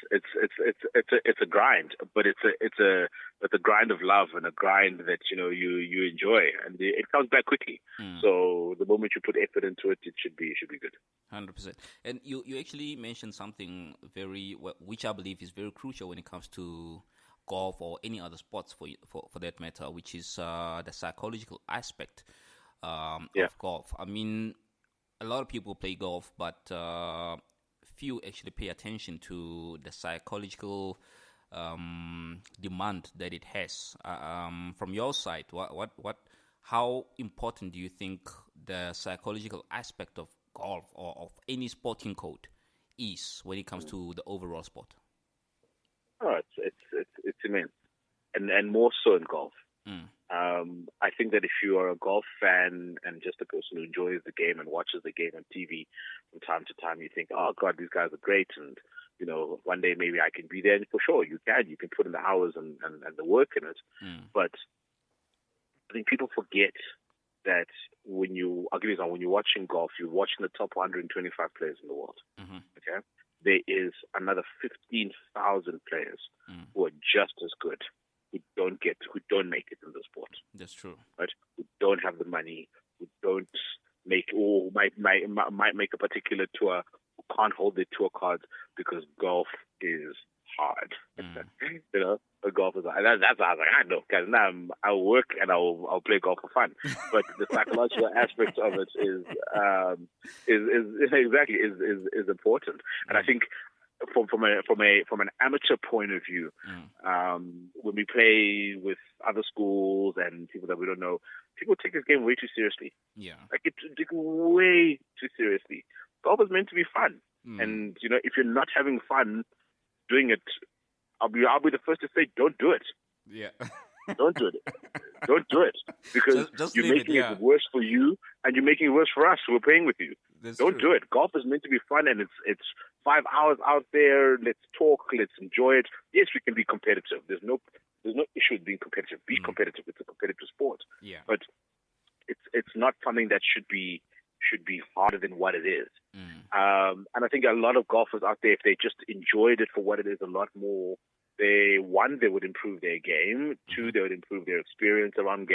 a grind, but it's a grind of love and a grind that you enjoy, and it comes back quickly. So the moment you put effort into it, it should be good. 100%. And you actually mentioned something which I believe is very crucial when it comes to golf or any other sports for that matter, which is the psychological aspect of golf. I mean, a lot of people play golf, but few actually pay attention to the psychological demand that it has. From your side, how important do you think the psychological aspect of golf or of any sporting code is when it comes to the overall sport? Oh, it's immense, and more so in golf. I think that if you are a golf fan and just a person who enjoys the game and watches the game on TV from time to time, you think, oh God, these guys are great, and one day maybe I can be there. And for sure, you can put in the hours and the work in it. But I think people forget that when you're watching golf, you're watching the top 125 players in the world. Okay, there is another 15,000 players who are just as good, who don't make it in the sport. That's true. Right? Who don't have the money, who don't make, or might make a particular tour, who can't hold their tour cards because golf is hard. Golf is hard. That's how I was like, I know, because now I'll work and I'll play golf for fun. But the psychological aspect of it is important. And I think from an amateur point of view, when we play with other schools and people that we don't know, people take this game way too seriously. Yeah, like it way too seriously. Golf is meant to be fun, and if you're not having fun doing it, I'll be the first to say, don't do it. Yeah. Don't do it. Don't do it, because just you're making it worse for you, and you're making it worse for us who are playing with you. Don't do it. Golf is meant to be fun, and it's 5 hours out there. Let's talk. Let's enjoy it. Yes, we can be competitive. There's no issue with being competitive. Be competitive. It's a competitive sport. Yeah. But it's not something that should be harder than what it is. And I think a lot of golfers out there, if they just enjoyed it for what it is a lot more, they would improve their game. Two, they would improve their experience around the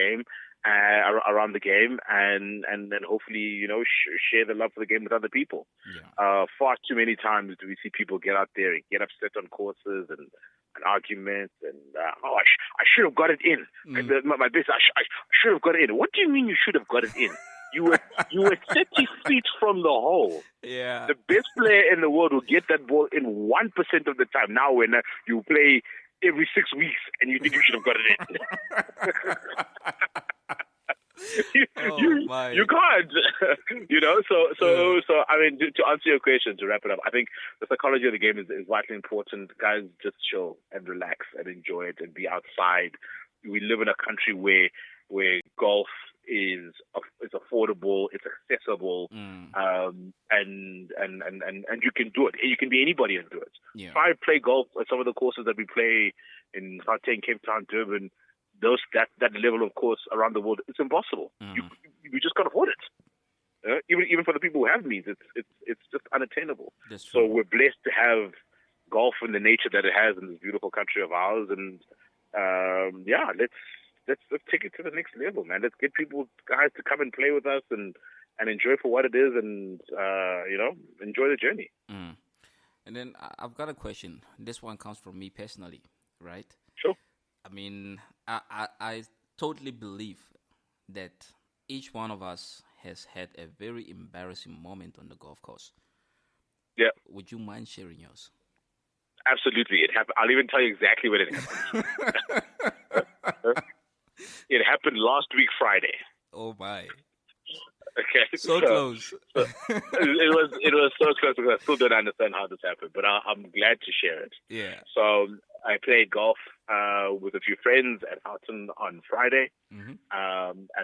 game, and then hopefully share the love for the game with other people. Yeah. Far too many times do we see people get out there and get upset on courses and arguments and I should have got it in. My best, I should have got it in. What do you mean you should have got it in? You were 30 feet from the hole. Yeah. The best player in the world will get that ball in 1% of the time. Now, when you play every 6 weeks and you think you should have got it in. You can't. So I mean, to answer your question, to wrap it up, I think the psychology of the game is vitally important. Guys, just chill and relax and enjoy it and be outside. We live in a country where golf is affordable, it's accessible, and you can do it. You can be anybody and do it. Yeah. If I play golf at some of the courses that we play in Gauteng, Cape Town, Durban, that level of course around the world, it's impossible. You just can't afford it. Even for the people who have means, it's just unattainable. So we're blessed to have golf in the nature that it has in this beautiful country of ours, and let's take it to the next level, man. Let's get guys to come and play with us and enjoy for what it is, and enjoy the journey. And then I've got a question. This one comes from me personally, right? Sure. I mean, I totally believe that each one of us has had a very embarrassing moment on the golf course. Yeah. Would you mind sharing yours? Absolutely. It happened. I'll even tell you exactly when it happened. It happened last week, Friday. Oh my! Okay, so close. It was so close because I still don't understand how this happened, but I'm glad to share it. Yeah. So I played golf with a few friends at Houghton on Friday, and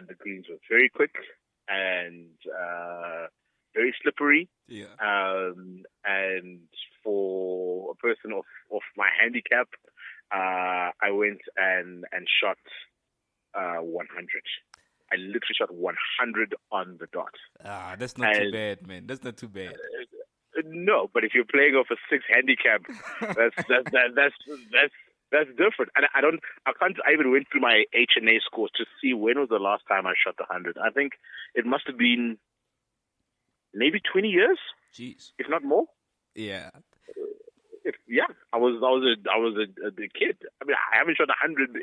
the greens were very quick and very slippery. Yeah. And for a person of my handicap, I went and shot 100. I literally shot 100 on the dot. That's not too bad, man. That's not too bad. No, but if you're playing off a 6 handicap, that's different. And I even went through my H&A scores to see when was the last time I shot the 100. I think it must have been maybe 20 years, jeez, if not more. Yeah. I was a kid. I mean, I haven't shot 100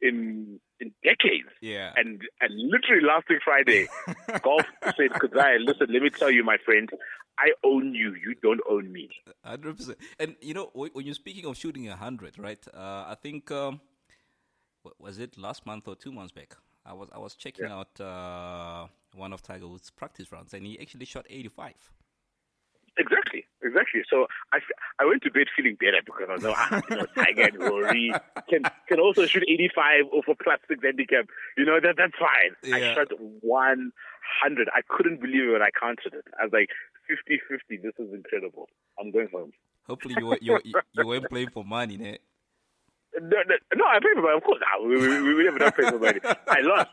in decades. Yeah. And literally last week Friday, golf said, Kudzai, listen, let me tell you, my friend, I own you. You don't own me. 100%. And when you're speaking of shooting 100, right? I think was it last month or 2 months back? I was checking out one of Tiger Woods' practice rounds, and he actually shot 85. Exactly. So I went to bed feeling better because I know, Tiger and Rory can also shoot 85 off a +6 handicap. That's fine. Yeah. I shot 100. I couldn't believe it when I counted it. I was like, 50-50. This is incredible. I'm going home. Hopefully you weren't playing for money, né? No, I paid for money. Of course, we never not paid for money. I lost.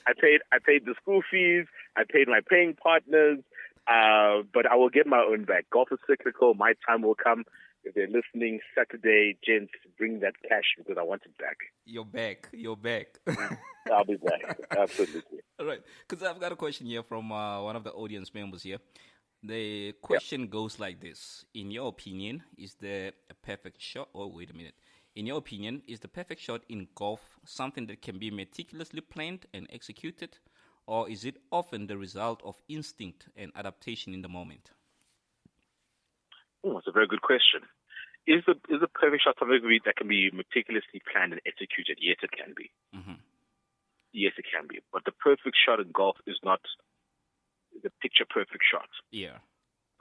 I paid the school fees. I paid my paying partners. But I will get my own back. Golf is cyclical. My time will come. If they're listening, Saturday, gents, bring that cash because I want it back. You're back. I'll be back. Absolutely. All right. Because I've got a question here from one of the audience members here. The question goes like this. In your opinion, is there a perfect shot? Oh, wait a minute. In your opinion, is the perfect shot in golf something that can be meticulously planned and executed? Or is it often the result of instinct and adaptation in the moment? Oh, that's a very good question. Is the perfect shot something that can be meticulously planned and executed? Yes, it can be. Mm-hmm. Yes, it can be. But the perfect shot in golf is not the picture-perfect shot. Yeah.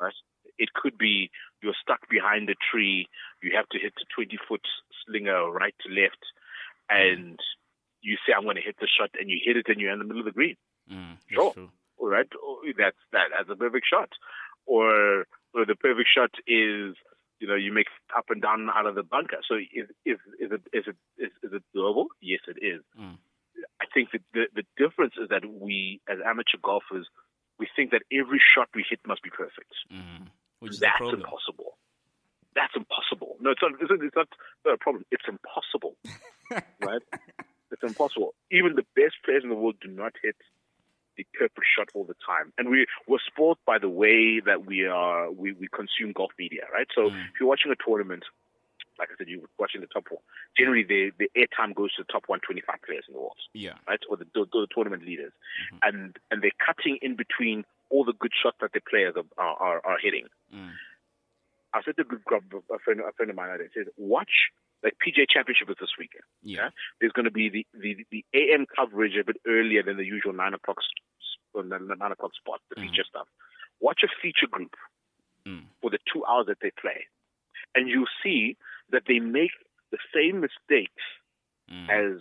Right? It could be you're stuck behind a tree, you have to hit a 20-foot slinger right to left, and you say, I'm going to hit the shot, and you hit it, and you're in the middle of the green. Sure. True. All right. That's a perfect shot. Or the perfect shot is, you make up and down out of the bunker. So is it doable? Yes, it is. I think that the difference is that we, as amateur golfers, we think that every shot we hit must be perfect. Which is That's a problem. impossible. That's impossible. No, it's not a problem. It's impossible. Right? It's impossible. Even the best players in the world do not hit the perfect shot all the time. And we're spoiled by the way that we consume golf media, right? So if you're watching a tournament, like I said, you're watching the top four. Generally, the airtime goes to the top 125 players in the world, right? Or the tournament leaders, and they're cutting in between all the good shots that the players are hitting. I said to a friend of mine, I said, watch. Like PGA Championship is this weekend. Yeah. There's going to be the AM coverage a bit earlier than the usual 9 o'clock spot, the feature stuff. Watch a feature group for the 2 hours that they play, and you'll see that they make the same mistakes as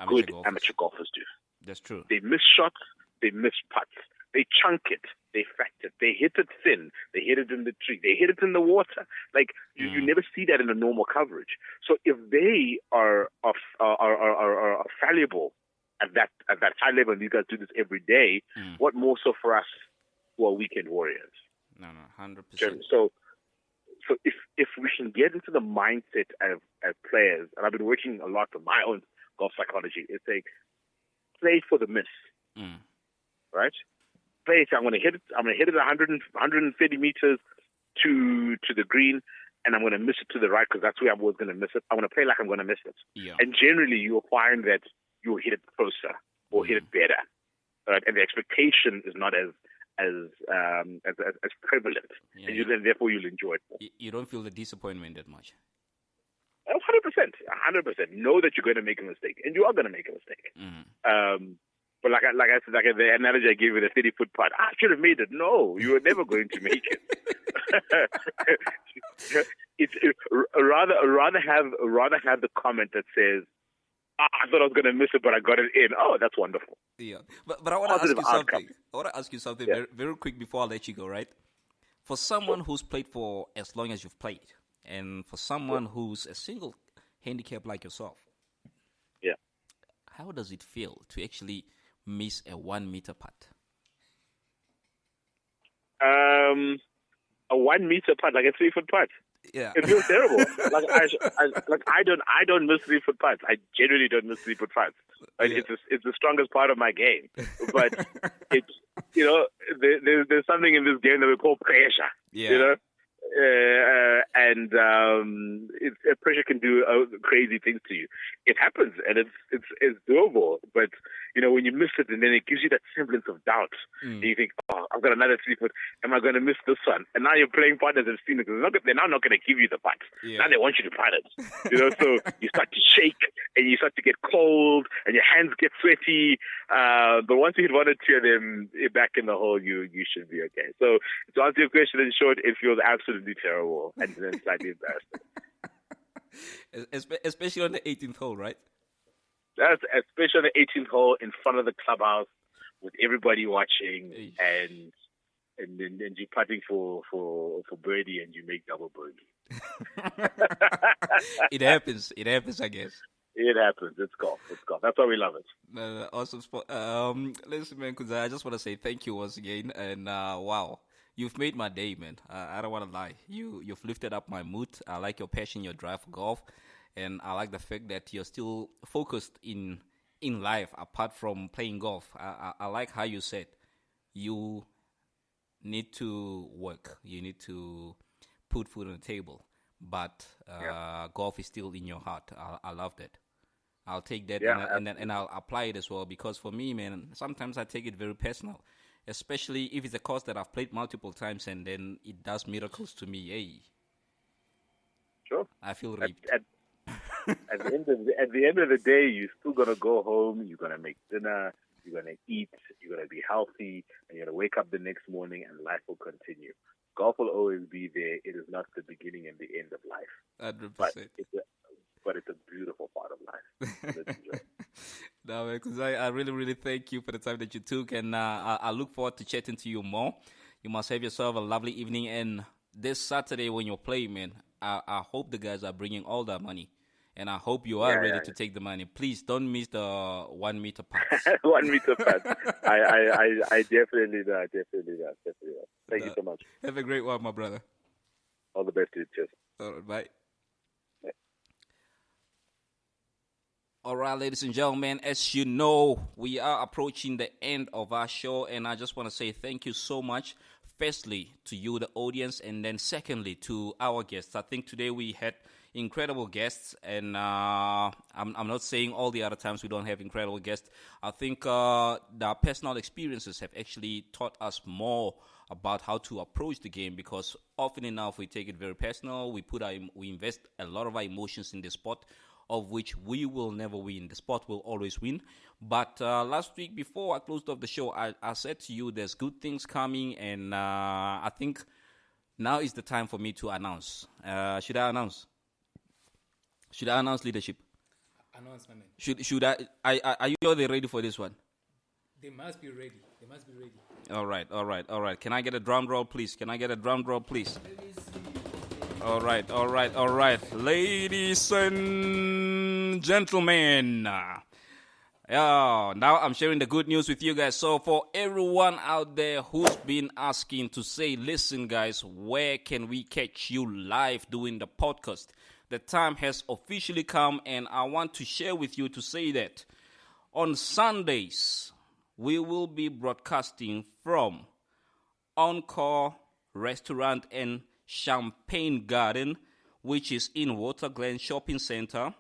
good amateur golfers do. That's true. They miss shots, they miss putts, they chunk it, they fact it, they hit it thin, they hit it in the tree, they hit it in the water. Like you never see that in a normal coverage. So if they are fallible at that high level, and you guys do this every day, what more so for us who are weekend warriors? No, 100%. So if we can get into the mindset of players, and I've been working a lot on my own golf psychology, it's like play for the miss, right? Play. I'm going to hit it. I'm going to hit it 130 meters to the green, and I'm going to miss it to the right because that's where I'm always going to miss it. I'm going to play like I'm going to miss it, and generally you'll find that you'll hit it closer or hit it better, right? And the expectation is not as prevalent, and therefore you'll enjoy it more. You don't feel the disappointment that much. 100%. Know that you're going to make a mistake, and you are going to make a mistake. But like I said, the analogy I gave you, the 30-foot putt, I should have made it. No, you were never going to make it. rather have the comment that says, I thought I was going to miss it, but I got it in. Oh, that's wonderful. Yeah, but I want to ask you something. I want to ask you something very, very quick before I let you go, right? For someone who's played for as long as you've played, and for someone who's a single handicap like yourself, how does it feel to actually miss a 1 meter putt? A 1 meter putt, like a 3 foot putt. Yeah, it feels terrible. I don't miss 3 foot putts. I generally don't miss 3 foot putts. Like, it's the strongest part of my game. But it's there's something in this game that we call pressure. Yeah. You know. Pressure can do crazy things to you. It happens, and it's doable. But when you miss it, and then it gives you that semblance of doubt. And you think, oh, I've got another 3 foot. Am I going to miss this one? And now you're playing partners and seeing it. They're now not going to give you the putt. Yeah. Now they want you to putt it. So you start to shake, and you start to get cold, and your hands get sweaty. But once you hit 1 or 2 of them back in the hole, you should be okay. So to answer your question in short, it feels absolutely terrible and then slightly embarrassing. Especially on the 18th hole, right? That's especially on the 18th hole in front of the clubhouse with everybody watching, and then you're putting for birdie and you make double bogey. It happens, I guess. It happens. It's golf. That's why we love it. Awesome sport. Listen, man, because I just want to say thank you once again, and wow. You've made my day, man. I don't want to lie. You've lifted up my mood. I like your passion, your drive for golf. And I like the fact that you're still focused in life apart from playing golf. I like how you said you need to work. You need to put food on the table. But golf is still in your heart. I love that. I'll take that and I'll apply it as well. Because for me, man, sometimes I take it very personal. Especially if it's a course that I've played multiple times and then it does miracles to me. Hey, sure. I feel raped. At the end of the day, you're still gonna go home. You're gonna make dinner. You're gonna eat. You're gonna be healthy, and you're gonna wake up the next morning, and life will continue. Golf will always be there. It is not the beginning and the end of life. 100%. But it's a beautiful part of life. Let's enjoy it. No, because I really, really thank you for the time that you took, and I look forward to chatting to you more. You must have yourself a lovely evening, and this Saturday when you play, man, I hope the guys are bringing all that money, and I hope you are ready to take the money. Please don't miss the 1 meter putts. 1 meter putts. I definitely do. Definitely do. Thank you so much. Have a great one, my brother. All the best to you. Cheers. All right, bye. All right, ladies and gentlemen, as you know, we are approaching the end of our show, and I just want to say thank you so much, firstly, to you, the audience, and then secondly, to our guests. I think today we had incredible guests, and I'm not saying all the other times we don't have incredible guests. I think the personal experiences have actually taught us more about how to approach the game, because often enough we take it very personal. We invest a lot of our emotions in the sport, of which we will never win. The sport will always win. But last week, before I closed off the show, I said to you there's good things coming, and I think now is the time for me to announce. Should I announce? Should I announce leadership? Announce, my man. Should I? Are you all ready for this one? They must be ready. All right. Can I get a drum roll, please? All right. Ladies and gentlemen. Now I'm sharing the good news with you guys. So for everyone out there who's been asking to say, listen guys, where can we catch you live doing the podcast? The time has officially come, and I want to share with you to say that on Sundays, we will be broadcasting from Encore Restaurant and Champagne Garden, which is in Waterglen Shopping Center,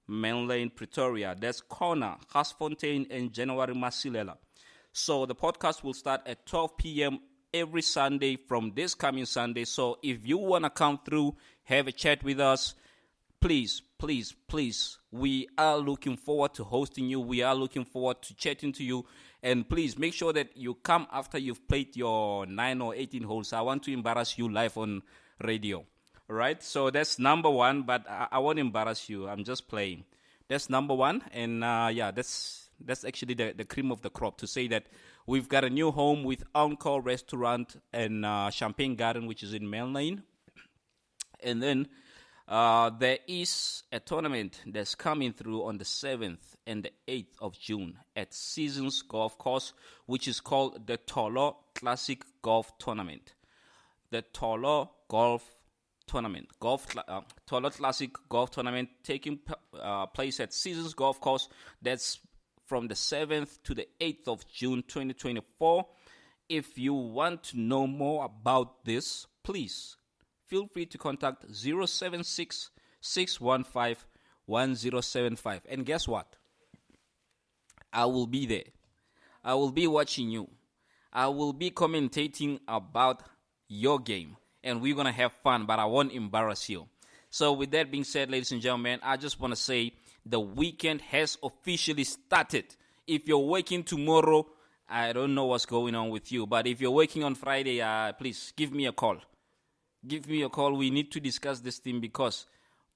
Main Lane, Pretoria. That's corner Gasfontein and January Masilela. So the podcast will start at 12 p.m. every Sunday from this coming Sunday. So if you want to come through, have a chat with us, please, we are looking forward to hosting you. We are looking forward to chatting to you. And please make sure that you come after you've played your 9 or 18 holes. I want to embarrass you live on radio. All right? So that's number one, but I won't embarrass you. I'm just playing. That's number one. And that's actually the cream of the crop to say that we've got a new home with Encore Restaurant and Champagne Garden, which is in Main Lane. And then there is a tournament that's coming through on the 7th and the 8th of June at Seasons Golf Course, which is called the Tolo Classic Golf Tournament. The Tolo Golf Tournament, Tolo Classic Golf Tournament taking place at Seasons Golf Course. That's from the 7th to the 8th of June 2024. If you want to know more about this, please feel free to contact 076 615 1075. And guess what? I will be there. I will be watching you. I will be commentating about your game. And we're going to have fun, but I won't embarrass you. So with that being said, ladies and gentlemen, I just want to say the weekend has officially started. If you're working tomorrow, I don't know what's going on with you. But if you're working on Friday, please give me a call. Give me a call. We need to discuss this thing because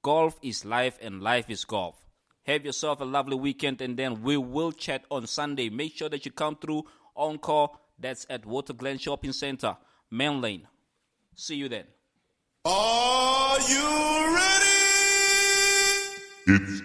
golf is life and life is golf. Have yourself a lovely weekend, and then we will chat on Sunday. Make sure that you come through Encore. That's at Water Glen Shopping Center, Main Lane. See you then. Are you ready? It's